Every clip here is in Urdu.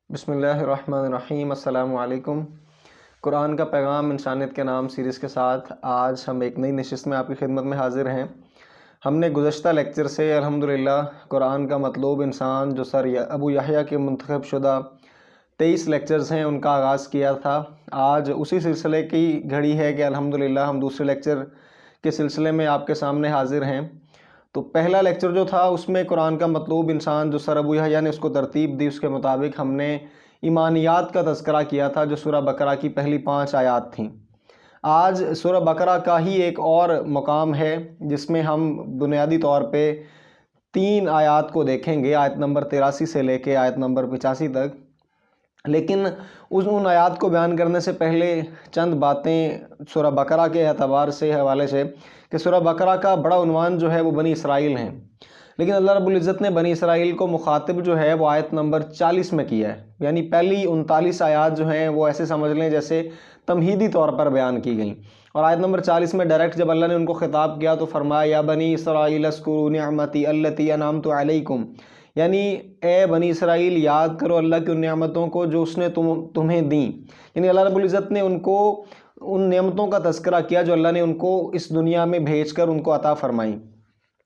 بسم اللہ الرحمن الرحیم۔ السلام علیکم۔ قرآن کا پیغام انسانیت کے نام سیریز کے ساتھ آج ہم ایک نئی نشست میں آپ کی خدمت میں حاضر ہیں۔ ہم نے گزشتہ لیکچر سے الحمدللہ قرآن کا مطلوب انسان جو سر ابو یحییٰ کے منتخب شدہ 23 لیکچرز ہیں ان کا آغاز کیا تھا۔ آج اسی سلسلے کی گھڑی ہے کہ الحمدللہ ہم دوسرے لیکچر کے سلسلے میں آپ کے سامنے حاضر ہیں۔ تو پہلا لیکچر جو تھا اس میں قرآن کا مطلوب انسان جو سر ابو یحییٰ نے اس کو ترتیب دی، اس کے مطابق ہم نے ایمانیات کا تذکرہ کیا تھا جو سورہ بقرہ کی پہلی 5 آیات تھیں۔ آج سورہ بقرہ کا ہی ایک اور مقام ہے جس میں ہم بنیادی طور پہ 3 آیات کو دیکھیں گے، آیت نمبر 83 سے لے کے آیت نمبر 85 تک۔ لیکن ان آیات کو بیان کرنے سے پہلے چند باتیں سورہ بقرہ کے اعتبار سے حوالے سے کہ سورہ بقرہ کا بڑا عنوان جو ہے وہ بنی اسرائیل ہیں، لیکن اللہ رب العزت نے بنی اسرائیل کو مخاطب جو ہے وہ آیت نمبر 40 میں کیا ہے، یعنی پہلی 39 آیات جو ہیں وہ ایسے سمجھ لیں جیسے تمہیدی طور پر بیان کی گئیں، اور آیت نمبر 40 میں ڈائریکٹ جب اللہ نے ان کو خطاب کیا تو فرمایا یا بنی اسرائیل اذکروا نعمتی التی انعمت علیکم، یعنی اے بنی اسرائیل یاد کرو اللہ کی ان نعمتوں کو جو اس نے تمہیں دیں، یعنی اللہ رب العزت نے ان کو ان نعمتوں کا تذکرہ کیا جو اللہ نے ان کو اس دنیا میں بھیج کر ان کو عطا فرمائیں۔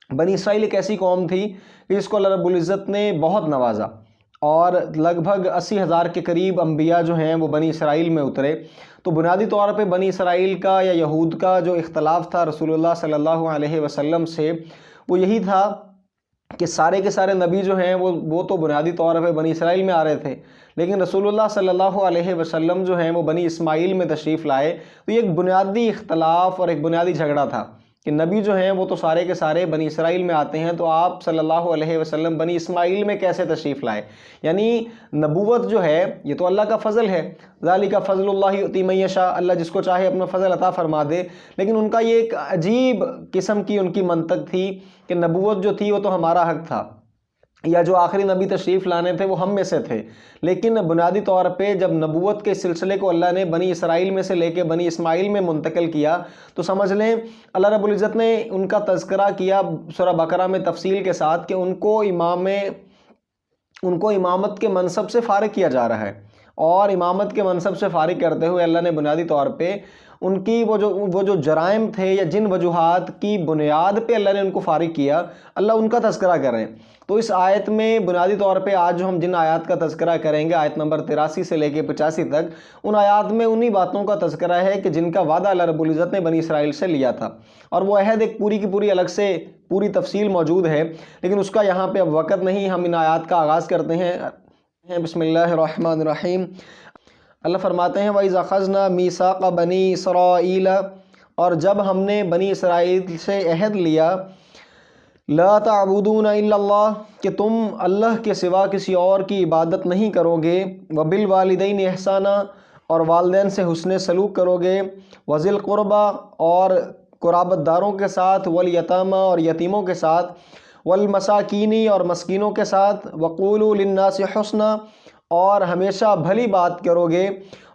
بنی اسرائیل ایک ایسی قوم تھی کہ جس کو اللہ رب العزت نے بہت نوازا، اور لگ بھگ 80,000 کے قریب انبیاء جو ہیں وہ بنی اسرائیل میں اترے۔ تو بنیادی طور پہ بنی اسرائیل کا یا یہود کا جو اختلاف تھا رسول اللہ صلی اللہ علیہ وسلم سے وہ یہی تھا کہ سارے کے سارے نبی جو ہیں وہ تو بنیادی طور پہ بنی اسرائیل میں آ رہے تھے، لیکن رسول اللہ صلی اللہ علیہ وسلم جو ہیں وہ بنی اسماعیل میں تشریف لائے۔ تو یہ ایک بنیادی اختلاف اور ایک بنیادی جھگڑا تھا کہ نبی جو ہیں وہ تو سارے کے سارے بنی اسرائیل میں آتے ہیں، تو آپ صلی اللہ علیہ وسلم بنی اسماعیل میں کیسے تشریف لائے؟ یعنی نبوت جو ہے یہ تو اللہ کا فضل ہے، ذالک فضل اللہ یؤتی من یشاء، اللہ جس کو چاہے اپنا فضل عطا فرما دے، لیکن ان کا یہ ایک عجیب قسم کی ان کی منطق تھی کہ نبوت جو تھی وہ تو ہمارا حق تھا، یا جو آخری نبی تشریف لانے تھے وہ ہم میں سے تھے۔ لیکن بنیادی طور پہ جب نبوت کے سلسلے کو اللہ نے بنی اسرائیل میں سے لے کے بنی اسماعیل میں منتقل کیا تو سمجھ لیں اللہ رب العزت نے ان کا تذکرہ کیا سورہ بقرہ میں تفصیل کے ساتھ کہ ان کو امامت کے منصب سے فارغ کیا جا رہا ہے، اور امامت کے منصب سے فارغ کرتے ہوئے اللہ نے بنیادی طور پہ ان کی وہ جو جرائم تھے یا جن وجوہات کی بنیاد پہ اللہ نے ان کو فارغ کیا، اللہ ان کا تذکرہ کر رہے ہیں۔ تو اس آیت میں بنیادی طور پہ آج جو ہم جن آیات کا تذکرہ کریں گے آیت نمبر 83 سے لے کے 85 تک، ان آیات میں انہی باتوں کا تذکرہ ہے کہ جن کا وعدہ اللہ رب العزت نے بنی اسرائیل سے لیا تھا، اور وہ عہد ایک پوری کی پوری الگ سے پوری تفصیل موجود ہے، لیکن اس کا یہاں پہ اب وقت نہیں۔ ہم ان آیات کا آغاز کرتے ہیں۔ بسم اللہ الرحمن الرحیم۔ اللہ فرماتے ہیں وَإِذْ أَخَذْنَا مِيثَاقَ بَنِي إِسْرَائِيلَ، اور جب ہم نے بنی اسرائیل سے عہد لیا لا تعبدون الا اللہ، کہ تم اللہ کے سوا کسی اور کی عبادت نہیں کرو گے، وبالوالدین احسانا، اور والدین سے حسن سلوک کرو گے، وذی القربى، اور قرابت داروں کے ساتھ، والیتامى، اور یتیموں کے ساتھ، والمساکین، اور مسکینوں کے ساتھ، وقولوا للناس حسنا، اور ہمیشہ بھلی بات کرو گے،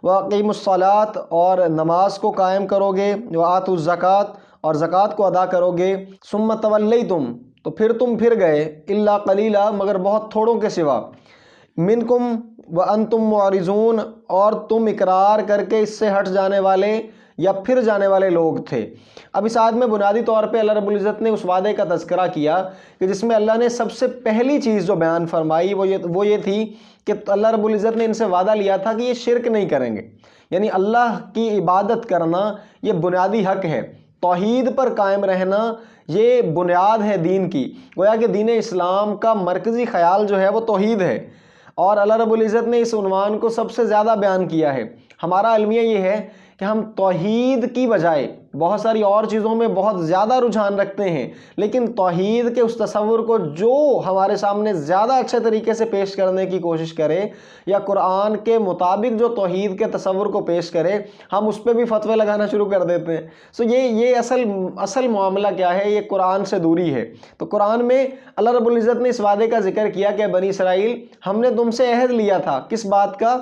واقیموا الصلاۃ، اور نماز کو قائم کرو گے، وآتوا الزکوٰۃ، اور زکوٰۃ کو ادا کرو گے، ثم تولیتم، تو پھر تم پھر گئے، الا قلیلا، مگر بہت تھوڑوں کے سوا، منکم وانتم معرضون، اور تم اقرار کر کے اس سے ہٹ جانے والے یا پھر جانے والے لوگ تھے۔ اب اس آیت میں بنیادی طور پہ اللہ رب العزت نے اس وعدے کا تذکرہ کیا کہ جس میں اللہ نے سب سے پہلی چیز جو بیان فرمائی وہ یہ تھی کہ اللہ رب العزت نے ان سے وعدہ لیا تھا کہ یہ شرک نہیں کریں گے، یعنی اللہ کی عبادت کرنا یہ بنیادی حق ہے، توحید پر قائم رہنا یہ بنیاد ہے دین کی، گویا کہ دین اسلام کا مرکزی خیال جو ہے وہ توحید ہے، اور اللہ رب العزت نے اس عنوان کو سب سے زیادہ بیان کیا ہے۔ ہمارا المیہ یہ ہے کہ ہم توحید کی بجائے بہت ساری اور چیزوں میں بہت زیادہ رجحان رکھتے ہیں، لیکن توحید کے اس تصور کو جو ہمارے سامنے زیادہ اچھے طریقے سے پیش کرنے کی کوشش کرے یا قرآن کے مطابق جو توحید کے تصور کو پیش کرے، ہم اس پہ بھی فتوے لگانا شروع کر دیتے ہیں۔ سو یہ اصل معاملہ کیا ہے؟ یہ قرآن سے دوری ہے۔ تو قرآن میں اللہ رب العزت نے اس وعدے کا ذکر کیا کہ بنی اسرائیل ہم نے تم سے عہد لیا تھا، کس بات کا؟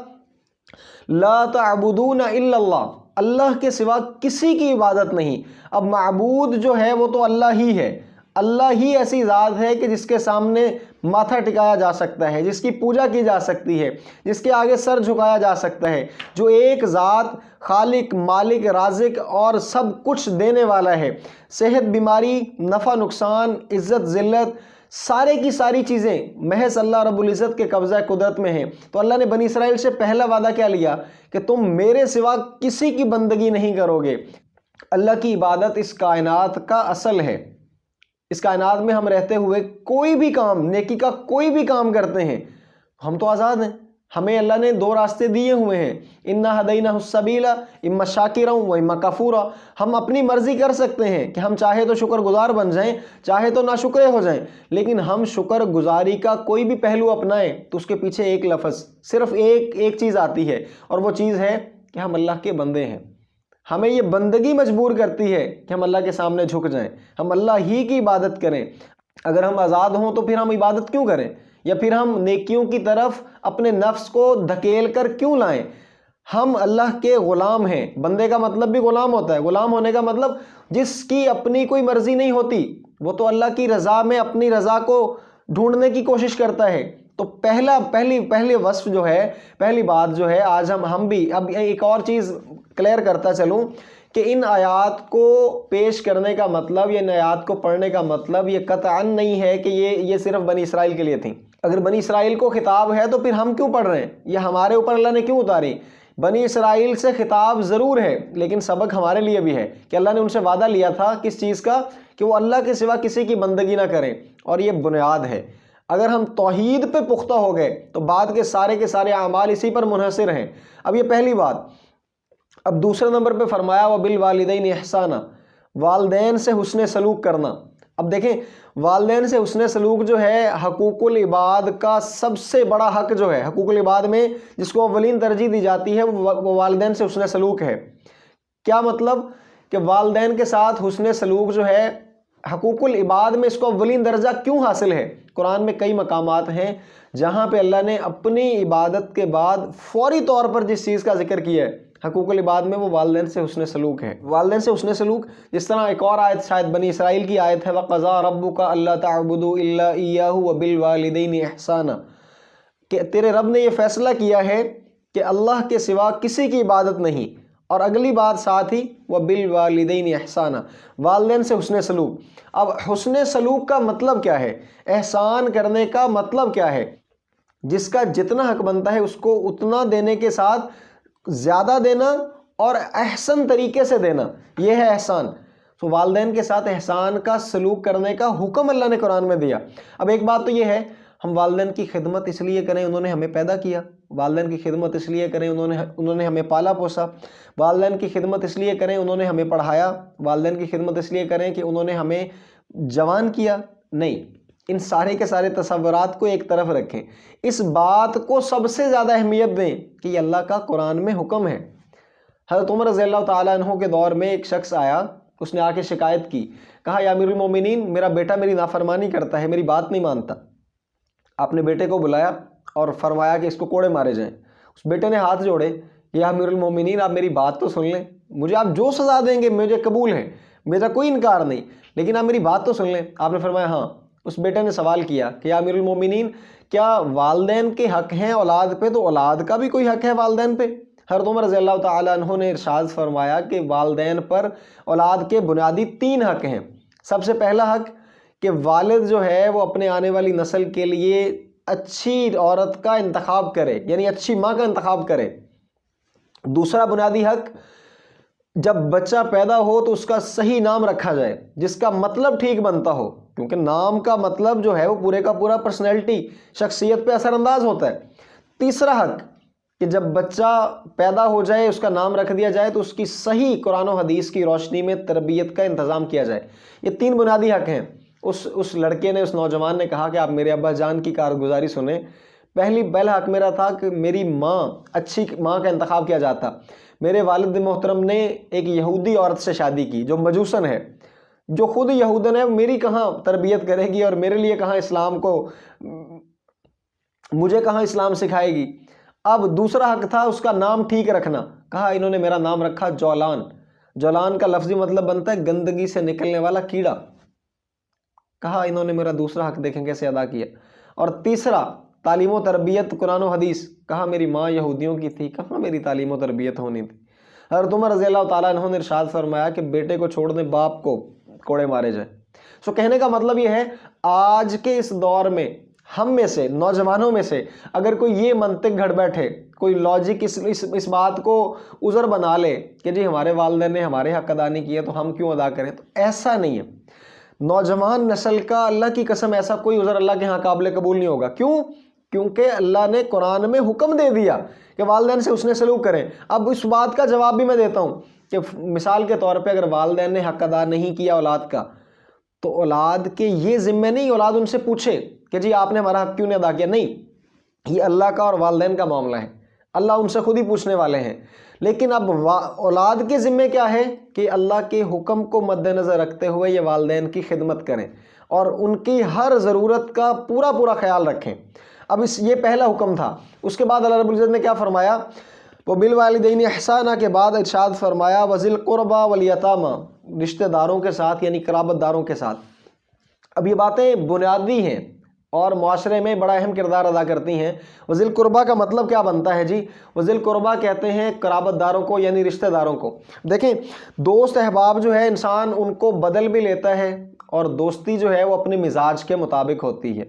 لا تعبدون الا اللہ، اللہ کے سوا کسی کی عبادت نہیں۔ اب معبود جو ہے وہ تو اللہ ہی ہے، اللہ ہی ایسی ذات ہے کہ جس کے سامنے ماتھا ٹکایا جا سکتا ہے، جس کی پوجا کی جا سکتی ہے، جس کے آگے سر جھکایا جا سکتا ہے، جو ایک ذات خالق، مالک، رازق اور سب کچھ دینے والا ہے۔ صحت، بیماری، نفع نقصان، عزت ذلت، سارے کی ساری چیزیں محض اللہ رب العزت کے قبضہ قدرت میں ہیں۔ تو اللہ نے بنی اسرائیل سے پہلا وعدہ کیا لیا کہ تم میرے سوا کسی کی بندگی نہیں کرو گے۔ اللہ کی عبادت اس کائنات کا اصل ہے۔ اس کائنات میں ہم رہتے ہوئے کوئی بھی کام، نیکی کا کوئی بھی کام کرتے ہیں، ہم تو آزاد ہیں۔ ہمیں اللہ نے دو راستے دیے ہوئے ہیں، انا ہدینہ السبیل اما شاکرا و اما کفورا۔ ہم اپنی مرضی کر سکتے ہیں کہ ہم چاہے تو شکر گزار بن جائیں، چاہے تو ناشکرے ہو جائیں، لیکن ہم شکر گزاری کا کوئی بھی پہلو اپنائیں تو اس کے پیچھے ایک لفظ، صرف ایک چیز آتی ہے، اور وہ چیز ہے کہ ہم اللہ کے بندے ہیں۔ ہمیں یہ بندگی مجبور کرتی ہے کہ ہم اللہ کے سامنے جھک جائیں، ہم اللہ ہی کی عبادت کریں۔ اگر ہم آزاد ہوں تو پھر ہم عبادت کیوں کریں، یا پھر ہم نیکیوں کی طرف اپنے نفس کو دھکیل کر کیوں لائیں؟ ہم اللہ کے غلام ہیں۔ بندے کا مطلب بھی غلام ہوتا ہے۔ غلام ہونے کا مطلب جس کی اپنی کوئی مرضی نہیں ہوتی، وہ تو اللہ کی رضا میں اپنی رضا کو ڈھونڈنے کی کوشش کرتا ہے۔ تو پہلی وصف جو ہے، پہلی بات جو ہے، آج ہم بھی اب ایک اور چیز کلیئر کرتا چلوں کہ ان آیات کو پیش کرنے کا مطلب، یا ان آیات کو پڑھنے کا مطلب یہ قطعاً نہیں ہے کہ یہ صرف بنی اسرائیل کے لیے تھیں۔ اگر بنی اسرائیل کو خطاب ہے تو پھر ہم کیوں پڑھ رہے ہیں؟ یہ ہمارے اوپر اللہ نے کیوں اتاری؟ بنی اسرائیل سے خطاب ضرور ہے، لیکن سبق ہمارے لیے بھی ہے کہ اللہ نے ان سے وعدہ لیا تھا کس چیز کا، کہ وہ اللہ کے سوا کسی کی بندگی نہ کریں، اور یہ بنیاد ہے۔ اگر ہم توحید پہ پختہ ہو گئے تو بعد کے سارے اعمال اسی پر منحصر ہیں۔ اب یہ پہلی بات۔ اب دوسرے نمبر پہ فرمایا وبالوالدین احسانا، والدین سے حسن سلوک کرنا۔ اب دیکھیں، والدین سے حسن سلوک جو ہے حقوق العباد کا سب سے بڑا حق جو ہے، حقوق العباد میں جس کو اولین ترجیح دی جاتی ہے وہ والدین سے حسن سلوک ہے۔ کیا مطلب؟ کہ والدین کے ساتھ حسن سلوک جو ہے حقوق العباد میں اس کو اولین درجہ کیوں حاصل ہے؟ قرآن میں کئی مقامات ہیں جہاں پہ اللہ نے اپنی عبادت کے بعد فوری طور پر جس چیز کا ذکر کیا ہے حقوق العباد میں، وہ والدین سے حسن سلوک ہے۔ والدین سے حسن سلوک، جس طرح ایک اور آیت شاید بنی اسرائیل کی آیت ہے، وَقَضَىٰ رَبُّكَ أَلَّا تَعْبُدُوا إِلَّا إِيَّاهُ وَبِالْوَالِدَيْنِ إِحْسَانًا، کہ تیرے رب نے یہ فیصلہ کیا ہے کہ اللہ کے سوا کسی کی عبادت نہیں، اور اگلی بات ساتھ ہی وَبِالْوَالِدَيْنِ إِحْسَانًا، والدین سے حسن سلوک۔ اب حسن سلوک کا مطلب کیا ہے؟ احسان کرنے کا مطلب کیا ہے؟ جس کا جتنا حق بنتا ہے اس کو اتنا دینے کے ساتھ زیادہ دینا، اور احسن طریقے سے دینا، یہ ہے احسان۔ تو والدین کے ساتھ احسان کا سلوک کرنے کا حکم اللہ نے قرآن میں دیا۔ اب ایک بات تو یہ ہے، ہم والدین کی خدمت اس لیے کریں، انہوں نے ہمیں پیدا کیا۔ والدین کی خدمت اس لیے کریں، انہوں نے ہمیں پالا پوسا۔ والدین کی خدمت اس لیے کریں، انہوں نے ہمیں پڑھایا۔ والدین کی خدمت اس لیے کریں کہ انہوں نے ہمیں جوان کیا۔ نہیں، ان سارے کے سارے تصورات کو ایک طرف رکھیں، اس بات کو سب سے زیادہ اہمیت دیں کہ یہ اللہ کا قرآن میں حکم ہے۔ حضرت عمر رضی اللہ تعالیٰ عنہ کے دور میں ایک شخص آیا، اس نے آ کے شکایت کی، کہا یا امیر المومنین، میرا بیٹا میری نافرمانی کرتا ہے، میری بات نہیں مانتا۔ آپ نے بیٹے کو بلایا اور فرمایا کہ اس کو کوڑے مارے جائیں۔ اس بیٹے نے ہاتھ جوڑے، یا امیر المومنین آپ میری بات تو سن لیں، مجھے آپ جو سزا دیں گے مجھے قبول ہے، میرا کوئی انکار نہیں، لیکن آپ میری بات تو سن لیں۔ آپ نے فرمایا ہاں۔ اس بیٹے نے سوال کیا کہ یا امیر المومنین، کیا والدین کے حق ہیں اولاد پہ، تو اولاد کا بھی کوئی حق ہے والدین پہ؟ حضرت عمر رضی اللہ تعالیٰ عنہ نے ارشاد فرمایا کہ والدین پر اولاد کے بنیادی 3 حق ہیں۔ سب سے پہلا حق کہ والد جو ہے وہ اپنے آنے والی نسل کے لیے اچھی عورت کا انتخاب کرے، یعنی اچھی ماں کا انتخاب کرے۔ دوسرا بنیادی حق، جب بچہ پیدا ہو تو اس کا صحیح نام رکھا جائے، جس کا مطلب ٹھیک بنتا ہو، کیونکہ نام کا مطلب جو ہے وہ پورے کا پورا پرسنالٹی، شخصیت پہ اثر انداز ہوتا ہے۔ تیسرا حق کہ جب بچہ پیدا ہو جائے، اس کا نام رکھ دیا جائے تو اس کی صحیح قرآن و حدیث کی روشنی میں تربیت کا انتظام کیا جائے۔ یہ 3 بنیادی حق ہیں۔ اس لڑکے نے، اس نوجوان نے کہا کہ آپ میرے ابا جان کی کارگزاری سنیں۔ پہلا حق میرا تھا کہ میری ماں، اچھی ماں کا انتخاب کیا جاتا۔ میرے والد محترم نے ایک یہودی عورت سے شادی کی جو مجوسن ہے، جو خود یہودن ہے، میری کہاں تربیت کرے گی اور میرے لیے کہاں اسلام کو، مجھے کہاں اسلام سکھائے گی۔ اب دوسرا حق تھا اس کا نام ٹھیک رکھنا۔ کہا انہوں نے میرا نام رکھا جولان۔ جولان کا لفظی مطلب بنتا ہے گندگی سے نکلنے والا کیڑا۔ کہا انہوں نے میرا دوسرا حق دیکھیں کیسے ادا کیا۔ اور تیسرا تعلیم و تربیت قرآن و حدیث، کہا میری ماں یہودیوں کی تھی، کہاں میری تعلیم و تربیت ہونی تھی۔ حضرت عمر رضی اللہ تعالیٰ عنہ نے ارشاد فرمایا کہ بیٹے کو چھوڑ دیں، باپ کو کوڑے مارے جائیں۔ سو کہنے کا مطلب یہ ہے آج کے اس دور میں ہم میں سے نوجوانوں میں سے اگر کوئی یہ منطق گھڑ بیٹھے، کوئی لاجک اس بات کو عذر بنا لے کہ جی ہمارے والدین نے ہمارے حق ادا نہیں کیا تو ہم کیوں ادا کریں، تو ایسا نہیں ہے۔ نوجوان نسل کا اللہ کی قسم ایسا کوئی عذر اللہ کے ہاں قابل قبول نہیں ہوگا۔ کیوں؟ کیونکہ اللہ نے قرآن میں حکم دے دیا کہ والدین سے حسن سلوک کریں۔ اب اس بات کا جواب بھی میں دیتا ہوں کہ مثال کے طور پہ اگر والدین نے حق ادا نہیں کیا اولاد کا، تو اولاد کے یہ ذمہ نہیں اولاد ان سے پوچھے کہ جی آپ نے ہمارا حق کیوں نہیں ادا کیا، نہیں، یہ اللہ کا اور والدین کا معاملہ ہے، اللہ ان سے خود ہی پوچھنے والے ہیں۔ لیکن اب اولاد کے ذمے کیا ہے کہ اللہ کے حکم کو مد نظر رکھتے ہوئے یہ والدین کی خدمت کریں اور ان کی ہر ضرورت کا پورا خیال رکھیں۔ اب یہ پہلا حکم تھا۔ اس کے بعد اللہ رب العزت نے کیا فرمایا؟ وہ بالوالدین احسانہ کے بعد ارشاد فرمایا وذی القربی والیتامی، رشتہ داروں کے ساتھ یعنی قرابت داروں کے ساتھ۔ اب یہ باتیں بنیادی ہیں اور معاشرے میں بڑا اہم کردار ادا کرتی ہیں۔ وذی القربی کا مطلب کیا بنتا ہے جی؟ وذی القربی کہتے ہیں قرابت داروں کو یعنی رشتہ داروں کو۔ دیکھیں دوست احباب جو ہے انسان ان کو بدل بھی لیتا ہے، اور دوستی جو ہے وہ اپنے مزاج کے مطابق ہوتی ہے،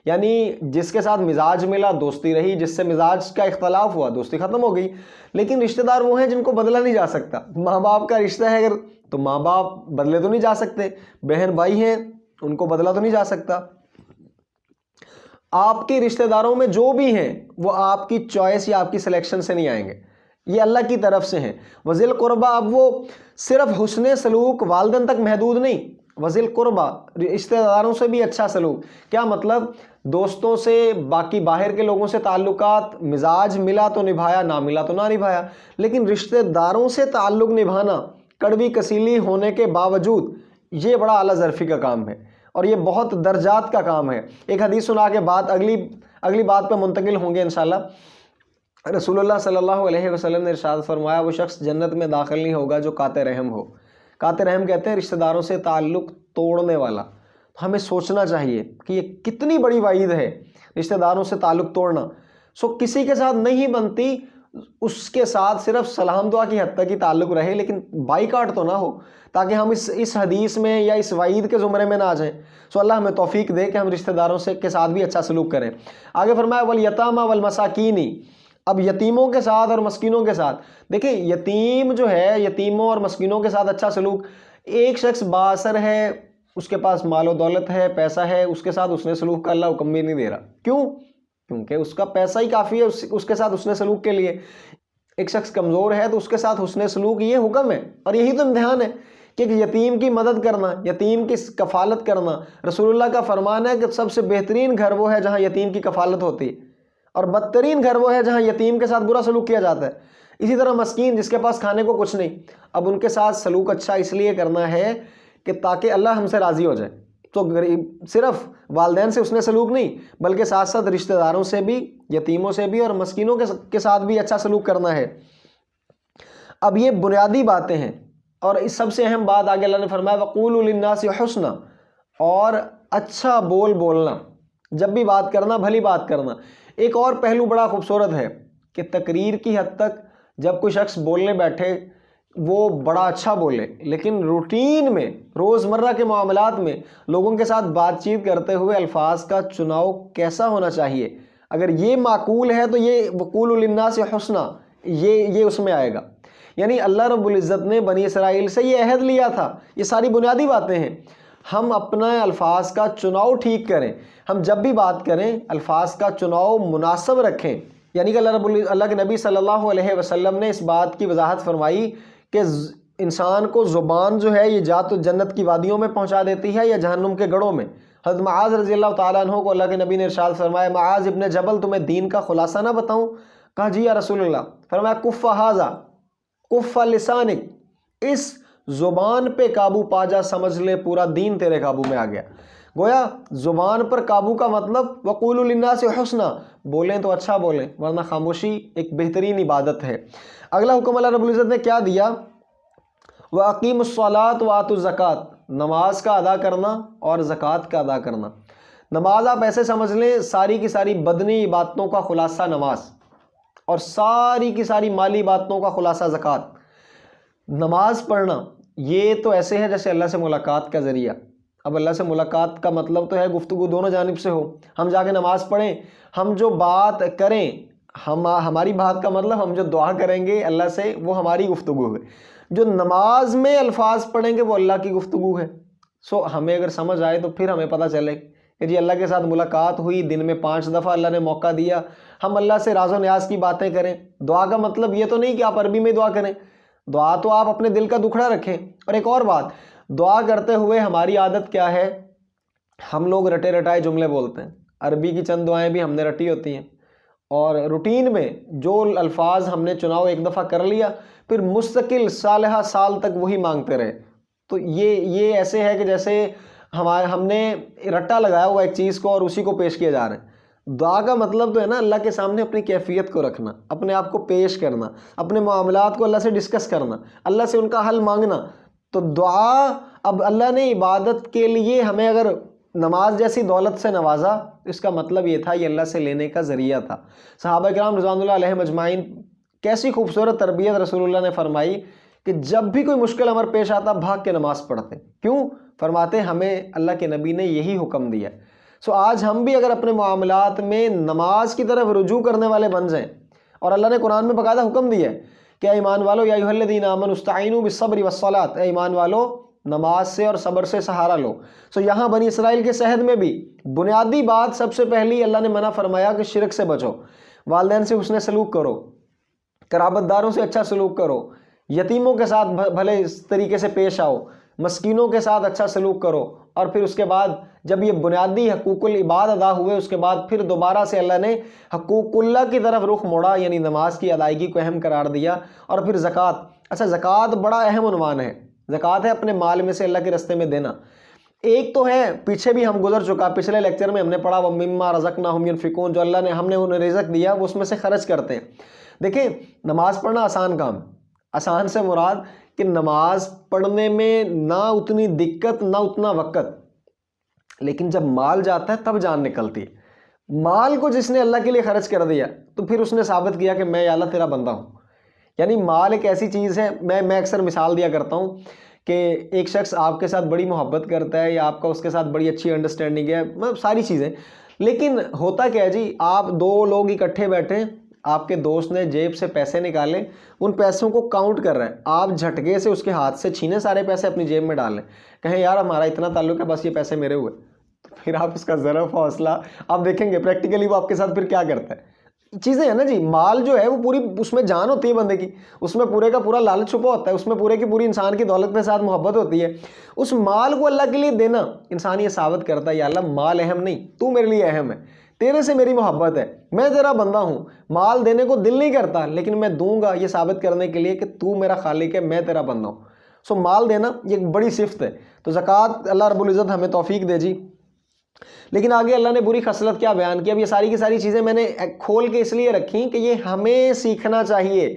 یعنی جس کے ساتھ مزاج ملا دوستی رہی، جس سے مزاج کا اختلاف ہوا دوستی ختم ہو گئی۔ لیکن رشتہ دار وہ ہیں جن کو بدلا نہیں جا سکتا۔ ماں باپ کا رشتہ ہے اگر تو ماں باپ بدلے تو نہیں جا سکتے، بہن بھائی ہیں ان کو بدلا تو نہیں جا سکتا۔ آپ کے رشتہ داروں میں جو بھی ہیں وہ آپ کی چوائس یا آپ کی سلیکشن سے نہیں آئیں گے، یہ اللہ کی طرف سے ہیں۔ وذی القربی اب وہ صرف حسن سلوک والدین تک محدود نہیں، وذی القربی رشتہ داروں سے بھی اچھا سلوک۔ کیا مطلب؟ دوستوں سے باقی باہر کے لوگوں سے تعلقات مزاج ملا تو نبھایا، نہ ملا تو نہ نبھایا، لیکن رشتہ داروں سے تعلق نبھانا کڑوی کسیلی ہونے کے باوجود یہ بڑا اعلیٰ ظرفی کا کام ہے اور یہ بہت درجات کا کام ہے۔ ایک حدیث سنا کے بعد اگلی بات پہ منتقل ہوں گے انشاءاللہ۔ رسول اللہ صلی اللہ علیہ وسلم نے ارشاد فرمایا وہ شخص جنت میں داخل نہیں ہوگا جو قاطع رحم ہو۔ قاطع رحم کہتے ہیں رشتہ داروں سے تعلق توڑنے والا۔ ہمیں سوچنا چاہیے کہ یہ کتنی بڑی وعید ہے، رشتہ داروں سے تعلق توڑنا۔ کسی کے ساتھ نہیں بنتی اس کے ساتھ صرف سلام دعا کی حد تک ہی تعلق رہے، لیکن بائیکاٹ تو نہ ہو، تاکہ ہم اس حدیث میں یا اس وعید کے زمرے میں نہ آ جائیں۔ اللہ ہمیں توفیق دے کہ ہم رشتہ داروں کے ساتھ بھی اچھا سلوک کریں۔ آگے فرمایا والیتامی والمساکین، اب یتیموں کے ساتھ اور مسکینوں کے ساتھ۔ دیکھیں یتیم جو ہے، یتیموں اور مسکینوں کے ساتھ اچھا سلوک، ایک شخص بااثر ہے، اس کے پاس مال و دولت ہے، پیسہ ہے، اس کے ساتھ حسن سلوک کا اللہ حکم بھی نہیں دے رہا۔ کیوں؟ کیونکہ اس کا پیسہ ہی کافی ہے اس کے ساتھ حسن سلوک کے لیے۔ ایک شخص کمزور ہے تو اس کے ساتھ حسن سلوک یہ حکم ہے، اور یہی تو امتحان ہے کہ یتیم کی مدد کرنا، یتیم کی کفالت کرنا۔ رسول اللہ کا فرمان ہے کہ سب سے بہترین گھر وہ ہے جہاں یتیم کی کفالت ہوتی ہے، اور بدترین گھر وہ ہے جہاں یتیم کے ساتھ برا سلوک کیا جاتا ہے۔ اسی طرح مسکین جس کے پاس کھانے کو کچھ نہیں، اب ان کے ساتھ سلوک اچھا اس لیے کرنا ہے کہ تاکہ اللہ ہم سے راضی ہو جائے۔ تو صرف والدین سے اس نے سلوک نہیں بلکہ ساتھ ساتھ رشتہ داروں سے بھی، یتیموں سے بھی اور مسکینوں کے ساتھ بھی اچھا سلوک کرنا ہے۔ اب یہ بنیادی باتیں ہیں، اور اس سب سے اہم بات آگے اللہ نے فرمایا وَقُولُوا لِلنَّاسِ حُسْنًا، اور اچھا بولنا، جب بھی بات کرنا بھلی بات کرنا۔ ایک اور پہلو بڑا خوبصورت ہے کہ تقریر کی حد تک جب کوئی شخص بولنے بیٹھے وہ بڑا اچھا بولے، لیکن روٹین میں روزمرہ کے معاملات میں لوگوں کے ساتھ بات چیت کرتے ہوئے الفاظ کا چناؤ کیسا ہونا چاہیے، اگر یہ معقول ہے تو یہ وَقُولُوا لِلنَّاسِ حُسْنًا یہ اس میں آئے گا۔ یعنی اللہ رب العزت نے بنی اسرائیل سے یہ عہد لیا تھا۔ یہ ساری بنیادی باتیں ہیں، ہم اپنا الفاظ کا چناؤ ٹھیک کریں، ہم جب بھی بات کریں الفاظ کا چناؤ مناسب رکھیں۔ یعنی کہ اللہ کے نبی صلی اللہ علیہ وسلم نے اس بات کی وضاحت فرمائی کہ انسان کو زبان جو ہے یہ یا تو جنت کی وادیوں میں پہنچا دیتی ہے یا جہنم کے گڑھوں میں۔ حضرت معاذ رضی اللہ تعالیٰ عنہ کو اللہ کے نبی نے ارشاد فرمایا معاذ ابن جبل تمہیں دین کا خلاصہ نہ بتاؤں؟ کہا جی یا رسول اللہ۔ فرمایا کف ھذا کف لسانک، اس زبان پہ قابو پا جا، سمجھ لے پورا دین تیرے قابو میں آ گیا۔ گویا زبان پر قابو کا مطلب وَقُولُوا لِلنَّاسِ حُسْنًا، بولیں تو اچھا بولیں، ورنہ خاموشی ایک بہترین عبادت ہے۔ اگلا حکم اللہ رب العزت نے کیا دیا؟ وَأَقِيمُوا الصَّلَاةَ وَآتُوا الزَّكَاةَ، نماز کا ادا کرنا اور زکوٰۃ کا ادا کرنا۔ نماز آپ ایسے سمجھ لیں ساری کی ساری بدنی عبادتوں کا خلاصہ نماز، اور ساری کی ساری مالی عبادتوں کا خلاصہ زکوٰۃ۔ نماز پڑھنا یہ تو ایسے ہے جیسے اللہ سے ملاقات کا ذریعہ۔ اب اللہ سے ملاقات کا مطلب تو ہے گفتگو دونوں جانب سے ہو، ہم جا کے نماز پڑھیں، ہم جو بات کریں، ہماری بات کا مطلب ہم جو دعا کریں گے اللہ سے وہ ہماری گفتگو ہے، جو نماز میں الفاظ پڑھیں گے وہ اللہ کی گفتگو ہے۔ سو ہمیں اگر سمجھ آئے تو پھر ہمیں پتہ چلے کہ جی اللہ کے ساتھ ملاقات ہوئی، دن میں 5 دفعہ اللہ نے موقع دیا، ہم اللہ سے راز و نیاز کی باتیں کریں۔ دعا کا مطلب یہ تو نہیں کہ آپ عربی میں دعا کریں، دعا تو آپ اپنے دل کا دکھڑا رکھیں۔ اور ایک اور بات، دعا کرتے ہوئے ہماری عادت کیا ہے، ہم لوگ رٹے رٹائے جملے بولتے ہیں، عربی کی چند دعائیں بھی ہم نے رٹی ہوتی ہیں، اور روٹین میں جو الفاظ ہم نے چناؤ ایک دفعہ کر لیا، پھر مستقل صالحہ سال تک وہی مانگتے رہے۔ تو یہ ایسے ہے کہ جیسے ہم نے رٹا لگایا ہوا ایک چیز کو اور اسی کو پیش کیا جا رہا ہے۔ دعا کا مطلب تو ہے نا اللہ کے سامنے اپنی کیفیت کو رکھنا، اپنے آپ کو پیش کرنا، اپنے معاملات کو اللہ سے ڈسکس کرنا، اللہ سے ان کا حل مانگنا۔ تو دعا، اب اللہ نے عبادت کے لیے ہمیں اگر نماز جیسی دولت سے نوازا، اس کا مطلب یہ تھا یہ اللہ سے لینے کا ذریعہ تھا۔ صحابہ کرام رضوان اللہ علیہم اجمعین، کیسی خوبصورت تربیت رسول اللہ نے فرمائی کہ جب بھی کوئی مشکل امر پیش آتا بھاگ کے نماز پڑھتے۔ کیوں؟ فرماتے ہمیں اللہ کے نبی نے یہی حکم دیا۔ سو آج ہم بھی اگر اپنے معاملات میں نماز کی طرف رجوع کرنے والے بن جائیں، اور اللہ نے قرآن میں باقاعدہ حکم دیا ہے کہ اے ایمان والو یا ایھا الذین آمنوا استعینوا بالصبر والصلاۃ، اے ایمان والو نماز سے اور صبر سے سہارا لو۔ سو یہاں بنی اسرائیل کے صحت میں بھی بنیادی بات سب سے پہلی اللہ نے منع فرمایا کہ شرک سے بچو، والدین سے حسن سلوک کرو، قرابت داروں سے اچھا سلوک کرو، یتیموں کے ساتھ بھلے اس طریقے سے پیش آؤ، مسکینوں کے ساتھ اچھا سلوک کرو۔ اور پھر اس کے بعد جب یہ بنیادی حقوق العباد ادا ہوئے، اس کے بعد پھر دوبارہ سے اللہ نے حقوق اللہ کی طرف رخ موڑا، یعنی نماز کی ادائیگی کو اہم قرار دیا۔ اور پھر زکوٰۃ، اچھا زکوٰۃ بڑا اہم عنوان ہے۔ زکوٰۃ ہے اپنے مال میں سے اللہ کے راستے میں دینا۔ ایک تو ہے پیچھے بھی ہم گزر چکا، پچھلے لیکچر میں ہم نے پڑھا وَمِمَّا رَزَقْنَاهُمْ يُنْفِقُونَ، جو اللہ نے ہم نے انہیں رزق دیا وہ اس میں سے خرچ کرتے ہیں۔ دیکھیں نماز پڑھنا آسان کام، آسان سے مراد کہ نماز پڑھنے میں نہ اتنی دقت نہ اتنا وقت، لیکن جب مال جاتا ہے تب جان نکلتی ہے۔ مال کو جس نے اللہ کے لیے خرچ کر دیا تو پھر اس نے ثابت کیا کہ میں یا اللہ تیرا بندہ ہوں۔ یعنی مال ایک ایسی چیز ہے، میں اکثر مثال دیا کرتا ہوں کہ ایک شخص آپ کے ساتھ بڑی محبت کرتا ہے یا آپ کا اس کے ساتھ بڑی اچھی انڈرسٹینڈنگ ہے، مطلب ساری چیزیں، لیکن ہوتا کیا ہے جی، آپ 2 لوگ اکٹھے بیٹھے، آپ کے دوست نے جیب سے پیسے نکالے، ان پیسوں کو کاؤنٹ کر رہے ہیں، آپ جھٹکے سے اس کے ہاتھ سے چھینے سارے پیسے اپنی جیب میں ڈال لیں، کہیں یار ہمارا اتنا تعلق ہے بس یہ پیسے میرے ہوئے، تو پھر آپ اس کا ظرف حوصلہ آپ دیکھیں گے پریکٹیکلی وہ آپ کے ساتھ پھر کیا کرتا ہے۔ چیزیں ہیں نا جی، مال جو ہے وہ پوری اس میں جان ہوتی ہے بندے کی، اس میں پورے کا پورا لالچ چھپا ہوتا ہے، اس میں پورے کی پوری انسان کی دولت کے ساتھ محبت ہوتی ہے۔ اس مال کو اللہ کے لیے دینا، انسان یہ ثابت کرتا ہے یا اللہ مال اہم نہیں، تو میرے لیے اہم ہے، تیرے سے میری محبت ہے، میں تیرا بندہ ہوں، مال دینے کو دل نہیں کرتا لیکن میں دوں گا یہ ثابت کرنے کے لیے کہ تو میرا خالق ہے، میں تیرا بندہ ہوں۔ سو مال دینا یہ ایک بڑی صفت ہے۔ تو زکوٰۃ اللہ رب العزت ہمیں توفیق دے جی۔ لیکن آگے اللہ نے بری خصلت کیا بیان کیا؟ اب یہ ساری کی ساری چیزیں میں نے کھول کے اس لیے رکھی کہ یہ ہمیں سیکھنا چاہیے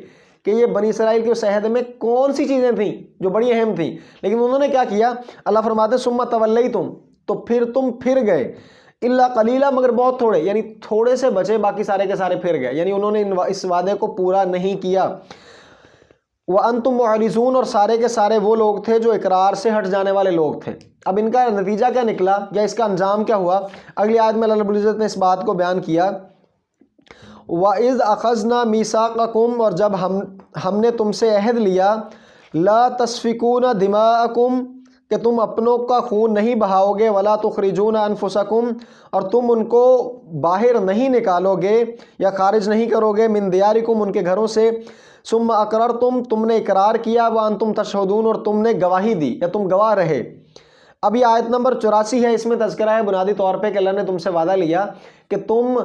کہ یہ بنی اسرائیل کے عہد میں کون سی چیزیں تھیں جو بڑی اہم تھیں، لیکن انہوں نے کیا کیا؟ اللہ فرماتے ثم تولیتم، تو پھر تم پھر گئے، الا قلیلا، مگر بہت تھوڑے، یعنی تھوڑے سے بچے، باقی سارے کے سارے پھر گئے، یعنی انہوں نے اس وعدے کو پورا نہیں کیا۔ وَأَنْتُمْ مُعْرِضُونَ، اور سارے کے سارے وہ لوگ تھے جو اقرار سے ہٹ جانے والے لوگ تھے۔ اب ان کا نتیجہ کیا نکلا یا اس کا انجام کیا ہوا؟ اگلی آیت میں اللہ رب العزت نے اس بات کو بیان کیا، وَإِذْ أَخَذْنَا مِيثَاقَكُمْ، اور جب ہم نے تم سے عہد لیا، لَا تَسْفِكُونَ دِمَاءَكُمْ، کہ تم اپنوں کا خون نہیں بہاؤ گے، وَلَا تُخْرِجُونَ أَنفُسَكُمْ، اور تم ان کو باہر نہیں نکالو گے یا خارج نہیں کرو گے، مِن دِيَارِكُمْ، ان کے گھروں سے، ثُمَّ أَقْرَرْتُمْ، تم نے اقرار کیا، وَأَنْتُمْ تَشْهَدُونَ، اور تم نے گواہی دی یا تم گواہ رہے۔ اب یہ آیت نمبر 84 ہے، اس میں تذکرہ ہے بنیادی طور پہ کہ اللہ نے تم سے وعدہ لیا کہ تم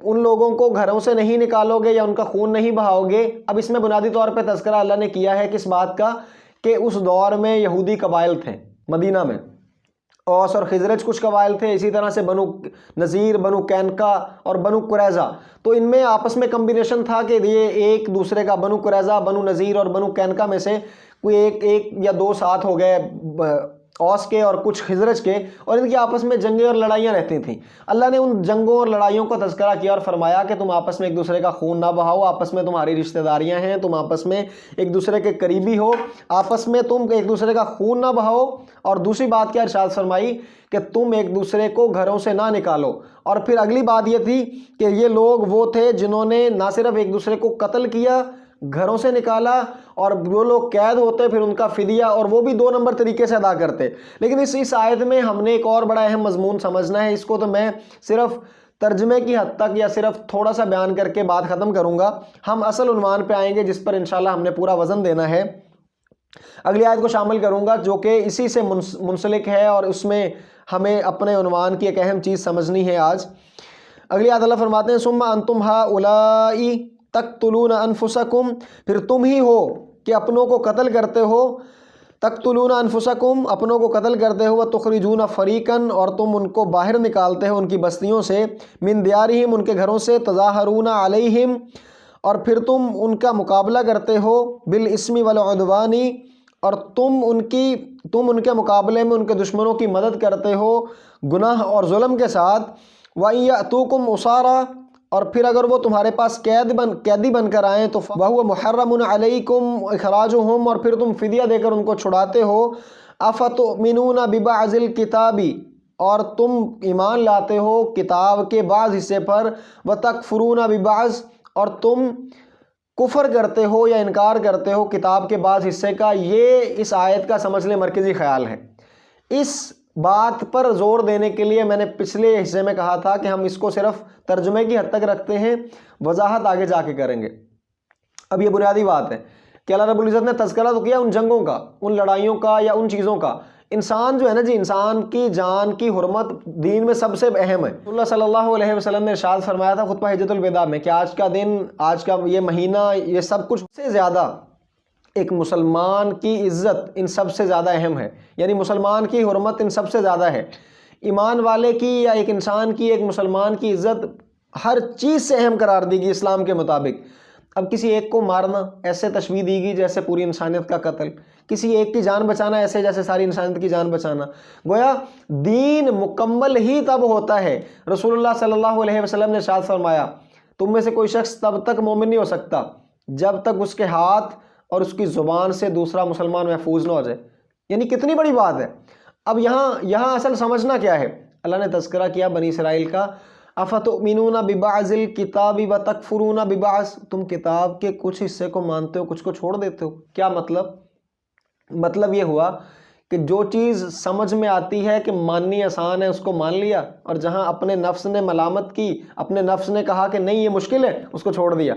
ان لوگوں کو گھروں سے نہیں نکالو گے یا ان کا خون نہیں بہاؤ گے۔ اب اس میں بنیادی طور پہ تذکرہ اللہ نے کیا ہے کس بات کا؟ کہ اس دور میں یہودی قبائل تھے مدینہ میں، اوس اور خزرج کچھ قبائل تھے، اسی طرح سے بنو نذیر، بنو قینقاع اور بنو قریظہ، تو ان میں آپس میں کمبینیشن تھا کہ یہ ایک دوسرے کا، بنو قریظہ، بنو نذیر اور بنو قینقاع میں سے کوئی ایک یا 2 ساتھ ہو گئے، اوس کے اور کچھ خزرج کے، اور ان کی آپس میں جنگیں اور لڑائیاں رہتی تھیں۔ اللہ نے ان جنگوں اور لڑائیوں کا تذکرہ کیا اور فرمایا کہ تم آپس میں ایک دوسرے کا خون نہ بہاؤ، آپس میں تمہاری رشتہ داریاں ہیں، تم آپس میں ایک دوسرے کے قریبی ہو، آپس میں تم ایک دوسرے کا خون نہ بہاؤ۔ اور دوسری بات کیا ارشاد فرمائی کہ تم ایک دوسرے کو گھروں سے نہ نکالو۔ اور پھر اگلی بات یہ تھی کہ یہ لوگ وہ تھے جنہوں نے نہ صرف ایک دوسرے کو قتل کیا، گھروں سے نکالا، اور وہ لوگ قید ہوتے پھر ان کا فدیہ، اور وہ بھی 2 نمبر طریقے سے ادا کرتے۔ لیکن اس آیت میں ہم نے ایک اور بڑا اہم مضمون سمجھنا ہے، اس کو تو میں صرف ترجمے کی حد تک یا صرف تھوڑا سا بیان کر کے بات ختم کروں گا۔ ہم اصل عنوان پہ آئیں گے جس پر انشاءاللہ ہم نے پورا وزن دینا ہے۔ اگلی آیت کو شامل کروں گا جو کہ اسی سے منسلک ہے، اور اس میں ہمیں اپنے عنوان کی ایک اہم چیز سمجھنی ہے آج۔ اگلی آیت اللہ فرماتے ہیں ثم انتم ہؤلاء تقتلون انفسکم، پھر تم ہی ہو کہ اپنوں کو قتل کرتے ہو، تقتلون انفسکم، اپنوں کو قتل کرتے ہو، وتخرجون فریقا، اور تم ان کو باہر نکالتے ہو ان کی بستیوں سے، من دیارہم، ان کے گھروں سے، تظاہرون علیہم، اور پھر تم ان کا مقابلہ کرتے ہو، بالاسم والعدوان، اور تم ان کے مقابلے میں ان کے دشمنوں کی مدد کرتے ہو گناہ اور ظلم کے ساتھ، وَإِن يَأْتُوكُمْ أُسَارَىٰ، اور پھر اگر وہ تمہارے پاس قیدی بن کر آئیں تو وَهُوَ مُحَرَّمٌ عَلَيْكُمْ إِخْرَاجُهُمْ، اور پھر تم فدیہ دے کر ان کو چھڑاتے ہو، أَفَتُؤْمِنُونَ بِبَعْضِ الْكِتَابِ، اور تم ایمان لاتے ہو کتاب کے بعض حصے پر، وَتَكْفُرُونَ بِبَعْض، اور تم کفر کرتے ہو یا انکار کرتے ہو کتاب کے بعض حصے کا۔ یہ اس آیت کا سمجھ لیں مرکزی خیال ہے۔ اس بات پر زور دینے کے لیے میں نے پچھلے حصے میں کہا تھا کہ ہم اس کو صرف ترجمے کی حد تک رکھتے ہیں، وضاحت آگے جا کے کریں گے۔ اب یہ بنیادی بات ہے کہ اللہ رب العزت نے تذکرہ تو کیا ان جنگوں کا، ان لڑائیوں کا یا ان چیزوں کا۔ انسان جو ہے نا جی، انسان کی جان کی حرمت دین میں سب سے اہم ہے۔ اللہ صلی اللہ علیہ وسلم نے ارشاد فرمایا تھا خطبہ حجۃ الوداع میں کہ آج کا دن، آج کا یہ مہینہ، یہ سب کچھ سے زیادہ ایک مسلمان کی عزت ان سب سے زیادہ اہم ہے، یعنی مسلمان کی حرمت ان سب سے زیادہ ہے۔ ایمان والے کی یا ایک انسان کی، ایک مسلمان کی عزت ہر چیز سے اہم قرار دی گئی اسلام کے مطابق۔ اب کسی ایک کو مارنا ایسے تشبیہ دی گئی جیسے پوری انسانیت کا قتل، کسی ایک کی جان بچانا ایسے جیسے ساری انسانیت کی جان بچانا۔ گویا دین مکمل ہی تب ہوتا ہے، رسول اللہ صلی اللہ علیہ وسلم نے ارشاد فرمایا تم میں سے کوئی شخص تب تک مومن نہیں ہو سکتا جب تک اس کے ہاتھ اور اس کی زبان سے دوسرا مسلمان محفوظ نہ ہو جائے۔ یعنی کتنی بڑی بات ہے۔ اب یہاں اصل سمجھنا کیا ہے؟ اللہ نے تذکرہ کیا بنی اسرائیل کا، افتؤمنون ببعض الکتاب وتکفرون ببعض، تم کتاب کے کچھ حصے کو مانتے ہو کچھ کو چھوڑ دیتے ہو۔ کیا مطلب یہ ہوا کہ جو چیز سمجھ میں آتی ہے کہ ماننی آسان ہے اس کو مان لیا، اور جہاں اپنے نفس نے ملامت کی، اپنے نفس نے کہا کہ نہیں یہ مشکل ہے، اس کو چھوڑ دیا۔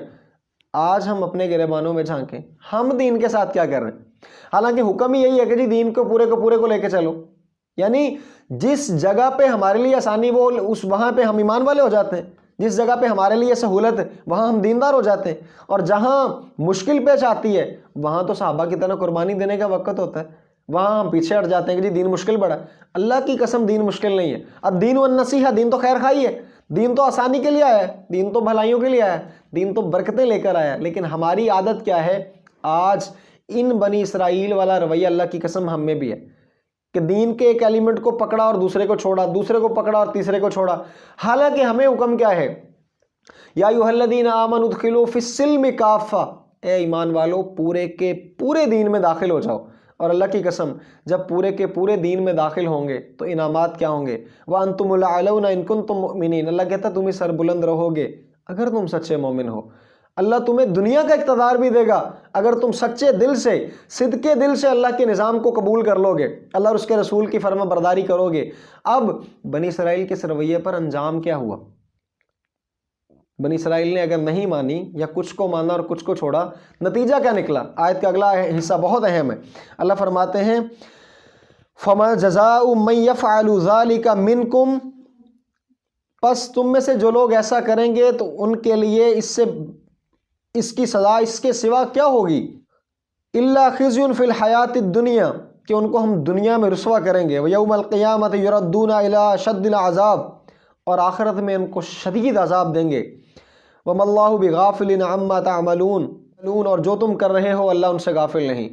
آج ہم اپنے گریبانوں میں جھانکیں، ہم دین کے ساتھ کیا کر رہے ہیں؟ حالانکہ حکم ہی یہی ہے کہ جی دین کو پورے کو لے کے چلو، یعنی جس جگہ پہ ہمارے لیے آسانی وہاں پہ ہم ایمان والے ہو جاتے ہیں، جس جگہ پہ ہمارے لیے سہولت ہے وہاں ہم دیندار ہو جاتے ہیں، اور جہاں مشکل پیش آتی ہے وہاں تو صحابہ کی طرح قربانی دینے کا وقت ہوتا ہے، وہاں ہم پیچھے ہٹ جاتے ہیں کہ جی دین مشکل بڑا ہے۔ اللہ کی قسم دین مشکل نہیں ہے۔ اب دین والنصیحہ، دین تو خیر خواہی ہے، دین تو آسانی کے لیے آیا ہے، دین تو بھلائیوں کے لیے آیا ہے، دین تو برکتیں لے کر آیا ہے۔ لیکن ہماری عادت کیا ہے؟ آج ان بنی اسرائیل والا رویہ اللہ کی قسم ہم میں بھی ہے کہ دین کے ایک ایلیمنٹ کو پکڑا اور دوسرے کو چھوڑا، دوسرے کو پکڑا اور تیسرے کو چھوڑا۔ حالانکہ ہمیں حکم کیا ہے؟ یا ایھا الذین آمنوا ادخلوا فی السلم کافہ، اے ایمان والو پورے کے پورے دین میں داخل ہو جاؤ۔ اور اللہ کی قسم جب پورے کے پورے دین میں داخل ہوں گے تو انعامات کیا ہوں گے؟ وَأَنْتُمُ الْأَعْلَوْنَ إِن كُنتُم مُؤْمِنِينَ، اللہ کہتا ہے تم ہی سربلند رہو گے اگر تم سچے مومن ہو۔ اللہ تمہیں دنیا کا اقتدار بھی دے گا اگر تم سچے دل سے، صدقے دل سے اللہ کے نظام کو قبول کر لو گے، اللہ اور اس کے رسول کی فرما برداری کرو گے۔ اب بنی اسرائیل کے اس رویے پر انجام کیا ہوا؟ بنی اسرائیل نے اگر نہیں مانی یا کچھ کو مانا اور کچھ کو چھوڑا، نتیجہ کیا نکلا؟ آیت کا اگلا حصہ بہت اہم ہے۔ اللہ فرماتے ہیں فَمَا جَزَاءُ مَن يَفْعَلُ ذَلِكَ مِنْكُمْ، پس تم میں سے جو لوگ ایسا کریں گے تو ان کے لیے اس کی سزا اس کے سوا کیا ہوگی؟ إِلَّا خِزْيٌ فِي الْحَيَاةِ الدُّنْيَا، کہ ان کو ہم دنیا میں رسوا کریں گے، وَيَوْمَ الْقِيَامَةِ يُرَدُّونَ إِلَىٰ شَدِّ الْعَذَابِ، اور آخرت میں ان کو شدید عذاب دیں گے۔ وَمَا اللَّهُ بِغَافِلٍ عَمَّا تَعْمَلُونَ، اور جو تم کر رہے ہو اللہ ان سے غافل نہیں۔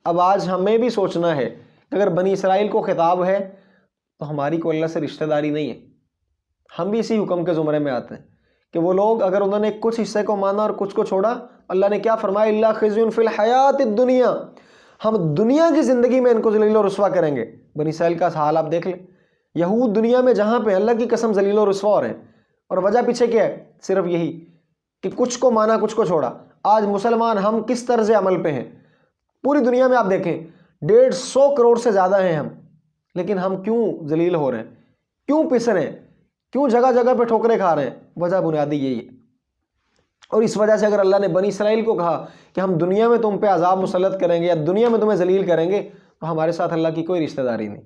اب آج ہمیں بھی سوچنا ہے اگر بنی اسرائیل کو خطاب ہے تو ہماری کوئی اللہ سے رشتہ داری نہیں ہے، ہم بھی اسی حکم کے زمرے میں آتے ہیں کہ وہ لوگ اگر انہوں نے کچھ حصے کو مانا اور کچھ کو چھوڑا، اللہ نے کیا فرمایا، اللہ خزی فی الحیات الدنیا، ہم دنیا کی زندگی میں ان کو ذلیل و رسوا کریں گے۔ بنی اسرائیل کا حال آپ دیکھ لیں، یہود دنیا میں جہاں پہ اللہ کی قسم ذلیل و رسوا ہو رہے ہیں، اور وجہ پیچھے کیا ہے؟ صرف یہی کہ کچھ کو مانا کچھ کو چھوڑا۔ آج مسلمان ہم کس طرز عمل پہ ہیں؟ پوری دنیا میں آپ دیکھیں 150 کروڑ سے زیادہ ہیں ہم، لیکن ہم کیوں ذلیل ہو رہے ہیں؟ کیوں پس رہے ہیں؟ کیوں جگہ جگہ پہ ٹھوکریں کھا رہے ہیں؟ وجہ بنیادی یہی ہے۔ اور اس وجہ سے اگر اللہ نے بنی اسرائیل کو کہا کہ ہم دنیا میں تم پہ عذاب مسلط کریں گے یا دنیا میں تمہیں ذلیل کریں گے، تو ہمارے ساتھ اللہ کی کوئی رشتہ داری نہیں۔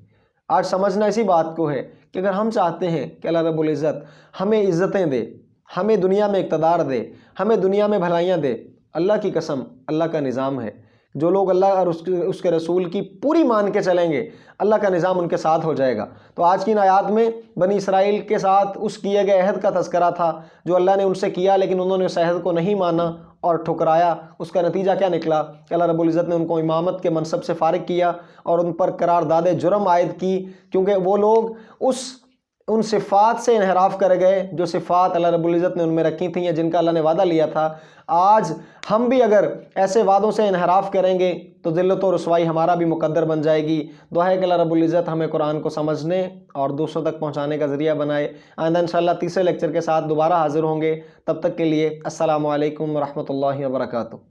آج سمجھنا اسی بات کو ہے کہ اگر ہم چاہتے ہیں کہ اللہ رب العزت ہمیں عزتیں دے، ہمیں دنیا میں اقتدار دے، ہمیں دنیا میں بھلائیاں دے، اللہ کی قسم اللہ کا نظام ہے، جو لوگ اللہ اور اس کے رسول کی پوری مان کے چلیں گے، اللہ کا نظام ان کے ساتھ ہو جائے گا۔ تو آج کی ان آیات میں بنی اسرائیل کے ساتھ اس کیے گئے عہد کا تذکرہ تھا جو اللہ نے ان سے کیا، لیکن انہوں نے اس عہد کو نہیں مانا اور ٹھکرایا۔ اس کا نتیجہ کیا نکلا کہ اللہ رب العزت نے ان کو امامت کے منصب سے فارغ کیا اور ان پر قرارداد جرم عائد کی، کیونکہ وہ لوگ ان صفات سے انحراف کر گئے جو صفات اللہ رب العزت نے ان میں رکھی تھیں یا جن کا اللہ نے وعدہ لیا تھا۔ آج ہم بھی اگر ایسے وعدوں سے انحراف کریں گے تو ذلت و رسوائی ہمارا بھی مقدر بن جائے گی۔ دعا ہے کہ اللہ رب العزت ہمیں قرآن کو سمجھنے اور دوسروں تک پہنچانے کا ذریعہ بنائے۔ آئندہ انشاءاللہ تیسرے لیکچر کے ساتھ دوبارہ حاضر ہوں گے، تب تک کے لیے السلام علیکم ورحمۃ اللہ وبرکاتہ۔